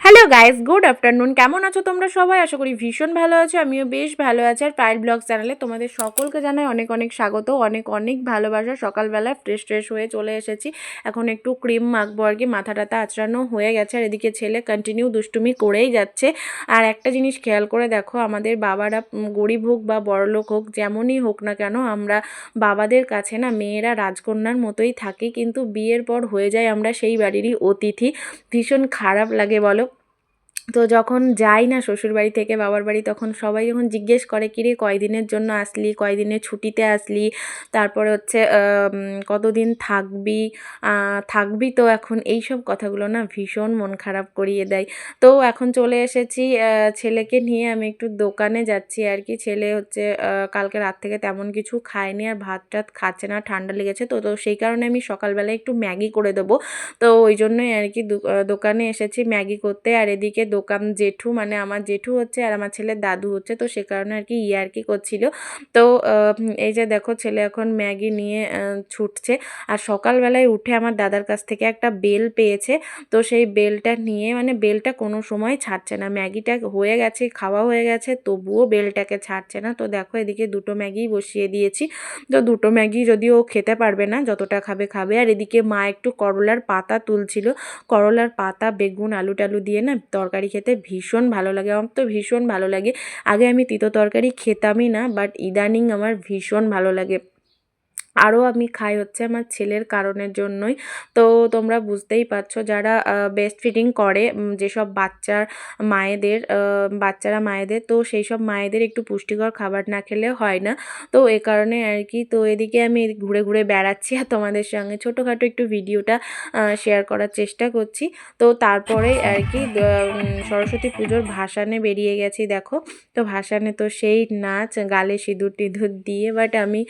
Hello guys, good afternoon. কেমন আছো তোমরা সবাই? আশা করি ভীষণ ভালো আছো। আমিও বেশ ভালো আছি। আর পায়েল ব্লগ চ্যানেলে তোমাদের সকলকে জানাই অনেক অনেক স্বাগত, অনেক অনেক ভালোবাসা। সকালবেলা ফ্রেশ হয়ে চলে এসেছি। এখন একটু ক্রিম মাখবো আর কি, মাথা টাথা আঁচড়ানো হয়ে গেছে। আর এদিকে ছেলে কন্টিনিউ দুষ্টুমি করেই যাচ্ছে। আর একটা জিনিস খেয়াল করে দেখো, আমাদের বাবারা গরিব হোক বা বড়লোক হোক, যেমনই হোক না কেন, আমরা বাবাদের কাছে না মেয়েরা রাজকন্যার মতোই থাকি, কিন্তু বিয়ের পর হয়ে যায় আমরা সেই বাড়িরই অতিথি। ভীষণ খারাপ লাগে বলো। তো যখন যাই না শ্বশুরবাড়ি থেকে বাবার বাড়ি, তখন সবাই যখন জিজ্ঞেস করে কিরে কয়দিনের জন্য আসলি, কয়দিনের ছুটিতে আসলি, তারপরে হচ্ছে কতদিন থাকবি, থাকবি তো এখন, এই সব কথাগুলো না ভীষণ মন খারাপ করিয়ে দেয়। তো এখন চলে এসেছি ছেলেকে নিয়ে, আমি একটু দোকানে যাচ্ছি আর কি। ছেলে হচ্ছে কালকে রাত থেকে তেমন কিছু খায়নি, আর ভাত টাত খাচ্ছে না, ঠান্ডা লেগেছে তো তো সেই কারণে আমি সকালবেলায় একটু ম্যাগি করে দেবো। তো ওই জন্যই আর কি দোকানে এসেছি ম্যাগি করতে। আর এদিকে দোকান জেঠু, মানে আমার জেঠু হচ্ছে আর আমার ছেলের দাদু হচ্ছে, তো সে কারণে আর কি ইয়ার্কি করছিল। তো এই যে দেখো ছেলে এখন ম্যাগি নিয়ে ছুটছে। আর সকালবেলায় উঠে আমার দাদার কাছ থেকে একটা বেল পেয়েছে, তো সেই বেলটা নিয়ে, মানে বেলটা কোনো সময় ছাড়ছে না। ম্যাগিটা হয়ে গেছে, খাওয়া হয়ে গেছে, তবুও বেলটাকে ছাড়ছে না। তো দেখো এদিকে দুটো ম্যাগি বসিয়ে দিয়েছি। তো দুটো ম্যাগি যদিও ও খেতে পারবে না, যতটা খাবে খাবে। আর এদিকে মা একটু করলার পাতা তুলছিল। করলার পাতা, বেগুন, আলু টালু দিয়ে না তরকারি খেতে ভীষণ ভালো লাগে, আমার তো ভীষণ ভালো লাগে। আগে আমি তিতো তরকারি খেতামই না, বাট ইদানিং আমার ভীষণ ভালো লাগে। আরও আমি খাই হচ্ছে আমার ছেলের কারণের জন্যই। তো তোমরা বুঝতেই পারছো, যারা ব্রেস্ট ফিডিং করে, যেসব বাচ্চারা মায়েদের, তো সেই সব মায়েদের একটু পুষ্টিকর খাবার না খেলে হয় না। তো এ কারণে আর কি। তো এদিকে আমি ঘুরে ঘুরে বেড়াচ্ছি আর তোমাদের সঙ্গে ছোটোখাটো একটু ভিডিওটা শেয়ার করার চেষ্টা করছি। তো তারপরে আর কি সরস্বতী পুজোর ভাসানে বেরিয়ে গেছি দেখো। তো ভাসানে তো সেই নাচ, গালে সিঁদুর টিঁদুর দিয়ে, বাট আমি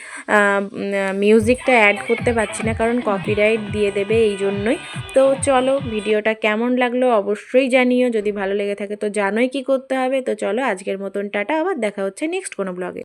মিউজিকটা অ্যাড করতে পারছি না, কারণ কপিরাইট দিয়ে দেবে, এই জন্যই। তো চলো, ভিডিওটা কেমন লাগলো অবশ্যই জানিও। যদি ভালো লেগে থাকে তো জানোই কি করতে হবে। তো চলো, আজকের মতন টাটা, আবার দেখা হচ্ছে নেক্সট কোনো ব্লগে।